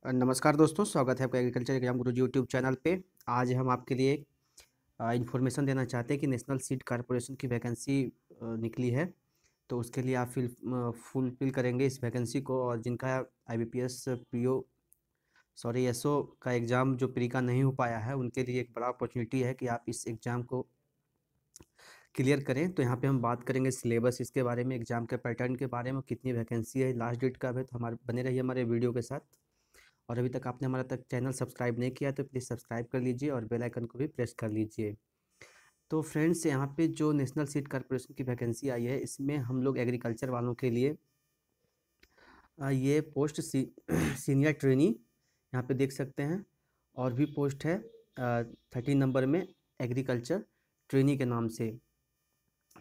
नमस्कार दोस्तों, स्वागत है आपका एग्रीकल्चर एग्जाम गुरुजी यूट्यूब चैनल पे। आज हम आपके लिए इन्फॉर्मेशन देना चाहते हैं कि नेशनल सीड कॉरपोरेशन की वैकेंसी निकली है। तो उसके लिए आप फुलफिल करेंगे इस वैकेंसी को, और जिनका आईबीपीएस पीओ सॉरी एसओ का एग्ज़ाम जो प्री का नहीं हो पाया है, उनके लिए एक बड़ा अपॉर्चुनिटी है कि आप इस एग्ज़ाम को क्लियर करें। तो यहाँ पे हम बात करेंगे सिलेबस इसके बारे में, एग्ज़ाम के पैटर्न के बारे में, कितनी वैकेंसी है, लास्ट डेट कब है। तो हमारे बने रहिए हमारे वीडियो के साथ। और अभी तक आपने हमारा तक चैनल सब्सक्राइब नहीं किया तो प्लीज़ सब्सक्राइब कर लीजिए और बेल आइकन को भी प्रेस कर लीजिए। तो फ्रेंड्स, यहाँ पे जो नेशनल सीड कॉर्पोरेशन की वैकेंसी आई है, इसमें हम लोग एग्रीकल्चर वालों के लिए ये पोस्ट सीनियर ट्रेनी यहाँ पे देख सकते हैं। और भी पोस्ट है 13 नंबर में एग्रीकल्चर ट्रेनी के नाम से।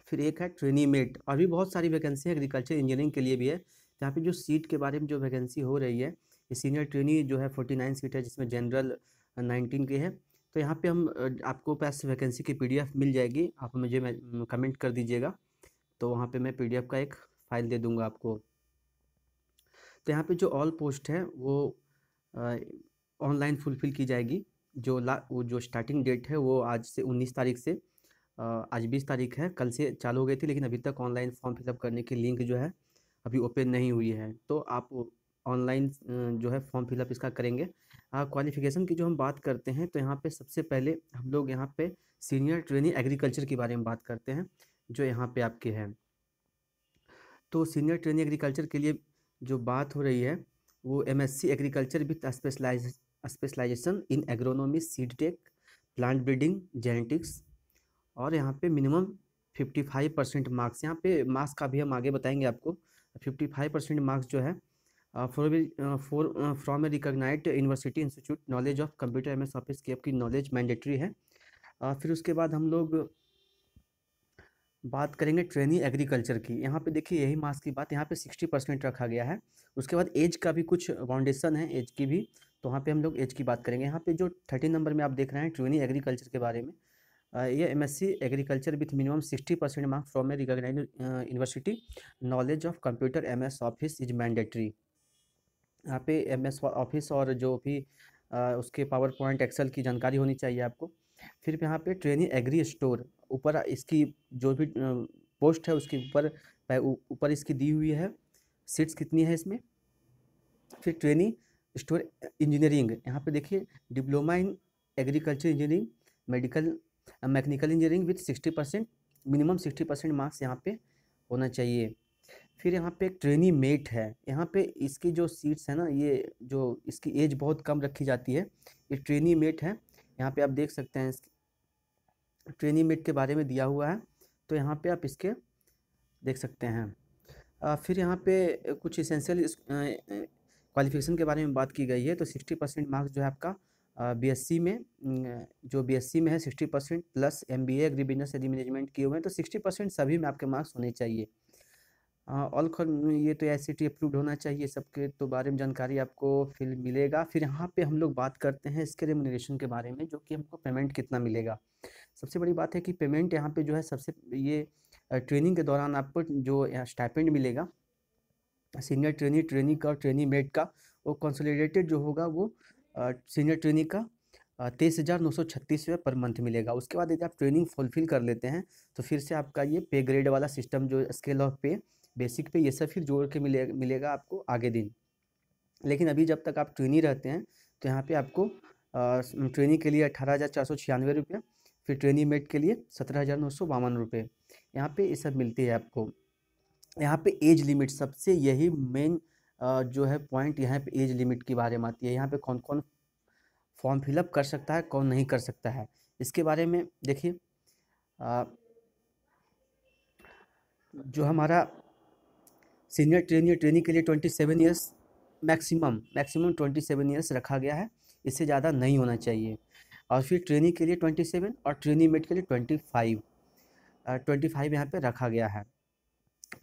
फिर एक है ट्रेनी मेट, और भी बहुत सारी वैकेंसी है एग्रीकल्चर इंजीनियरिंग के लिए भी है। यहाँ पे जो सीट के बारे में जो वैकेंसी हो रही है, ये सीनियर ट्रेनी जो है 49 सीट है, जिसमें जनरल 19 की है। तो यहाँ पे हम आपको पास वैकेंसी की पीडीएफ मिल जाएगी, आप मुझे कमेंट कर दीजिएगा, तो वहाँ पे मैं पीडीएफ का एक फ़ाइल दे दूँगा आपको। तो यहाँ पे जो ऑल पोस्ट है वो ऑनलाइन फुलफ़िल की जाएगी। वो जो स्टार्टिंग डेट है वो आज से 19 तारीख से आज 20 तारीख है, कल से चालू हो गई थी, लेकिन अभी तक ऑनलाइन फॉर्म फिलअप करने की लिंक जो है अभी ओपन नहीं हुई है। तो आप ऑनलाइन जो है फॉर्म फिलअप इसका करेंगे। क्वालिफ़िकेशन की जो हम बात करते हैं, तो यहाँ पे सबसे पहले हम लोग यहाँ पे सीनियर ट्रेनी एग्रीकल्चर के बारे में बात करते हैं, जो यहाँ पे आपके है। तो सीनियर ट्रेनी एग्रीकल्चर के लिए जो बात हो रही है, वो MSc agriculture with specialisation in agronomy, seed tech, plant breeding, genetics. और यहाँ पे मिनिमम 55% मार्क्स, यहाँ पे मार्क्स का भी हम आगे बताएंगे आपको। 55% मार्क्स जो है from a recognised university institute, knowledge of computer MS office की आपकी नॉलेज मैंडेटरी है। फिर उसके बाद हम लोग बात करेंगे ट्रेनी एग्रीकल्चर की। यहाँ पे देखिए यही मार्क्स की बात, यहाँ पे 60% रखा गया है। उसके बाद एज का भी कुछ फाउंडेशन है, एज की भी, तो वहाँ पे हम लोग एज की बात करेंगे। यहाँ पे जो 13 नंबर में आप देख रहे हैं ट्रेनी एग्रीकल्चर के बारे में, ये MSc agriculture with minimum 60% marks from a recognised university, knowledge of computer MS office is mandatory. यहाँ पे एमएस ऑफिस और जो भी उसके पावर पॉइंट एक्सेल की जानकारी होनी चाहिए आपको। फिर यहाँ पे ट्रेनी एग्री स्टोर, ऊपर इसकी जो भी पोस्ट है उसके ऊपर इसकी दी हुई है, सीट्स कितनी है इसमें। फिर ट्रेनी स्टोर इंजीनियरिंग, यहाँ पे देखिए diploma in agriculture engineering, medical mechanical engineering with 60%, minimum 60% marks यहाँ पे होना चाहिए। फिर यहाँ पे एक ट्रेनी मेट है, यहाँ पे इसकी जो सीट्स है ना, ये जो इसकी एज बहुत कम रखी जाती है, ये ट्रेनी मेट है। यहाँ पे आप देख सकते हैं ट्रेनी मेट के बारे में दिया हुआ है, तो यहाँ पे आप इसके देख सकते हैं। फिर यहाँ पे कुछ इसेंशियल क्वालिफिकेशन के बारे में बात की गई है। तो 60% मार्क्स जो है आपका बीएससी में, जो बीएससी में है 60% plus MBA agri business agri management किए हुए हैं, तो 60% सभी में आपके मार्क्स होने चाहिए। ऑल ये तो आईसीटी अप्रूव्ड होना चाहिए, सबके तो बारे में जानकारी आपको फिर मिलेगा। फिर यहाँ पे हम लोग बात करते हैं इसके रेमुनरेशन के बारे में, जो कि हमको पेमेंट कितना मिलेगा। सबसे बड़ी बात है कि पेमेंट यहाँ पे जो है सबसे ये ट्रेनिंग के दौरान आपको जो स्टाइपेंड मिलेगा सीनियर ट्रेनी, ट्रेनी का और ट्रेनी मेट का, वो कंसोलिडेटेड जो होगा वो सीनियर ट्रेनी का 23,936 रुपये पर मंथ मिलेगा। उसके बाद यदि आप ट्रेनिंग फुलफिल कर लेते हैं, तो फिर से आपका ये पे ग्रेड वाला सिस्टम, जो स्केल ऑफ पे, बेसिक पे, ये सब फिर जोड़ के मिलेगा आपको आगे दिन। लेकिन अभी जब तक आप ट्रेनी रहते हैं, तो यहाँ पे आपको ट्रेनी के लिए 18,496 रुपये, फिर ट्रेनी मेट के लिए 17,952 रुपये, यहाँ पे ये सब मिलती है आपको। यहाँ पे एज लिमिट, सबसे यही मेन जो है पॉइंट, यहाँ पे एज लिमिट के बारे में आती है। यहाँ पे कौन कौन फॉर्म फिलअप कर सकता है, कौन नहीं कर सकता है, इसके बारे में देखिए। जो हमारा सीनियर ट्रेनी के लिए 27 ईयर्स मैक्सिमम 27 ईयर्स रखा गया है, इससे ज़्यादा नहीं होना चाहिए। और फिर ट्रेनी के लिए 27 और ट्रेनी मेट के लिए 25 यहाँ पे रखा गया है।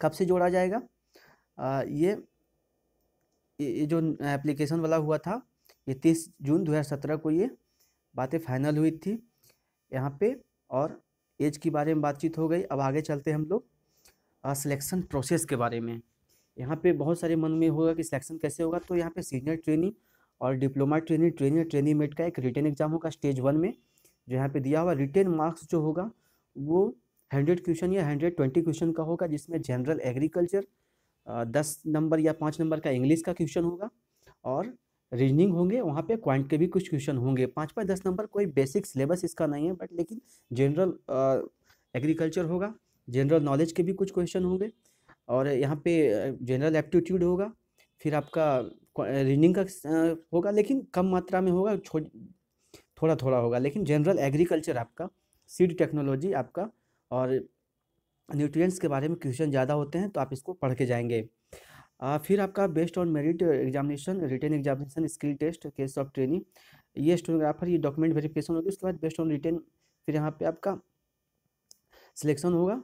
कब से जोड़ा जाएगा? ये जो एप्लीकेशन वाला हुआ था, ये 30 जून 2017 को ये बातें फाइनल हुई थी यहाँ पे। और एज के बारे में बातचीत हो गई। अब आगे चलते हैं हम लोग सिलेक्शन प्रोसेस के बारे में। यहाँ पे बहुत सारे मन में होगा कि सिलेक्शन कैसे होगा। तो यहाँ पे सीनियर ट्रेनी और diploma trainee trainee trainee mate का एक रिटन एग्जाम होगा स्टेज 1 में, जो यहाँ पे दिया हुआ रिटन मार्क्स जो होगा वो 100 क्वेश्चन या 120 क्वेश्चन का होगा, जिसमें जनरल एग्रीकल्चर 10 नंबर या 5 नंबर का इंग्लिश का क्वेश्चन होगा, और रीजनिंग होंगे, वहाँ पे क्वांट के भी कुछ क्वेश्चन होंगे 5-5 10 नंबर। कोई बेसिक सिलेबस इसका नहीं है, बट लेकिन जनरल एग्रीकल्चर होगा, जनरल नॉलेज के भी कुछ क्वेश्चन होंगे, और यहाँ पे जनरल एप्टीट्यूड होगा, फिर आपका रीजनिंग का होगा, लेकिन कम मात्रा में होगा, थोड़ा थोड़ा होगा, लेकिन जनरल एग्रीकल्चर आपका, सीड टेक्नोलॉजी आपका, और न्यूट्रिएंट्स के बारे में क्वेश्चन ज़्यादा होते हैं, तो आप इसको पढ़ के जाएंगे। फिर आपका based on merit examination, written examination, skill test, case of training, ये स्टेनोग्राफर, ये डॉक्यूमेंट वेरिफिकेशन होगी। उसके बाद बेस्ड ऑन रिटन फिर यहाँ पे आपका सिलेक्शन होगा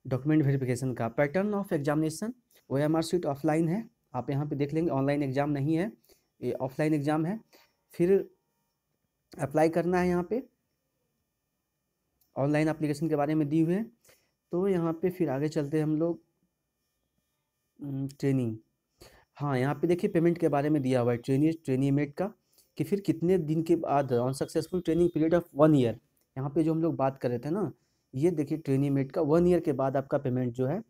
डॉक्यूमेंट वेरिफिकेशन का। Pattern of examination, OMR sheet offline है, आप यहाँ पे देख लेंगे, ऑनलाइन एग्जाम नहीं है, ये ऑफलाइन एग्जाम है। फिर अप्लाई करना है, यहाँ पे ऑनलाइन एप्लीकेशन के बारे में दी हुई है। तो यहाँ पे फिर आगे चलते हैं हम लोग, ट्रेनिंग। हाँ, यहाँ पे देखिए पेमेंट के बारे में दिया हुआ है ट्रेनी मेट का, कि फिर कितने दिन के बाद on successful training period of 1 year, यहाँ पे जो हम लोग बात कर रहे थे ना, ये देखिए ट्रेनी मेट का 1 ईयर के बाद आपका पेमेंट जो है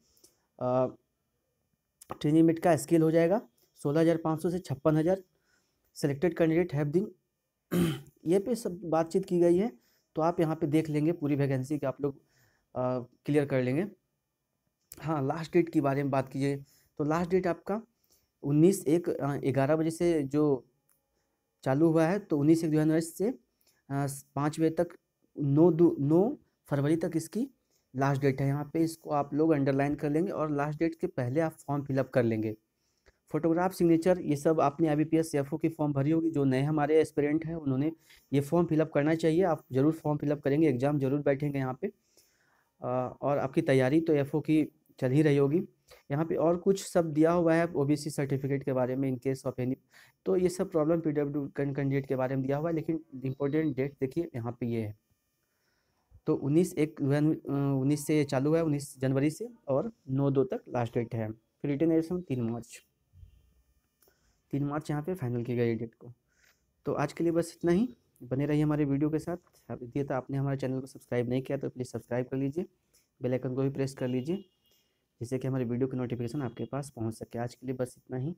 ट्रेनी मेट का स्केल हो जाएगा 16,500 से 56,000। सेलेक्टेड कैंडिडेट हैव दिन ये पे सब बातचीत की गई है, तो आप यहाँ पे देख लेंगे पूरी वैकेंसी के, आप लोग क्लियर कर लेंगे। हाँ, लास्ट डेट के बारे में बात कीजिए, तो लास्ट डेट आपका 19/1 11 बजे से जो चालू हुआ है, तो 19/1 से 5 बजे तक, 9 फरवरी तक इसकी लास्ट डेट है। यहाँ पे इसको आप लोग अंडरलाइन कर लेंगे, और लास्ट डेट के पहले आप फॉर्म फिलअप कर लेंगे। फोटोग्राफ, सिग्नेचर, ये सब आपने IBPS CFO की फॉर्म भरी होगी, जो नए हमारे एस्पिरेंट हैं उन्होंने ये फॉर्म फिलअप करना चाहिए, आप ज़रूर फॉर्म फिलअप करेंगे, एग्ज़ाम ज़रूर बैठेंगे यहाँ पे। और आपकी तैयारी तो FO की चल ही रही होगी। यहाँ पे और कुछ सब दिया हुआ है OBC सर्टिफिकेट के बारे में, इन केस ऑफ एनी, तो ये सब प्रॉब्लम PW कैंडिडेट के बारे में दिया हुआ है, लेकिन इंपॉर्टेंट डेट देखिए यहाँ पे ये है। तो 19 से चालू है, 19 जनवरी से, और 9/2 तक लास्ट डेट है। फिर रिटन एग्जाम 3 मार्च यहाँ पे फाइनल की गई डेट को। तो आज के लिए बस इतना ही, बने रहिए हमारे वीडियो के साथ। अब ये था, आपने हमारे चैनल को सब्सक्राइब नहीं किया तो प्लीज़ सब्सक्राइब कर लीजिए, बेल आइकन को भी प्रेस कर लीजिए, जिससे कि हमारे वीडियो की नोटिफिकेशन आपके पास पहुंच सके। आज के लिए बस इतना ही।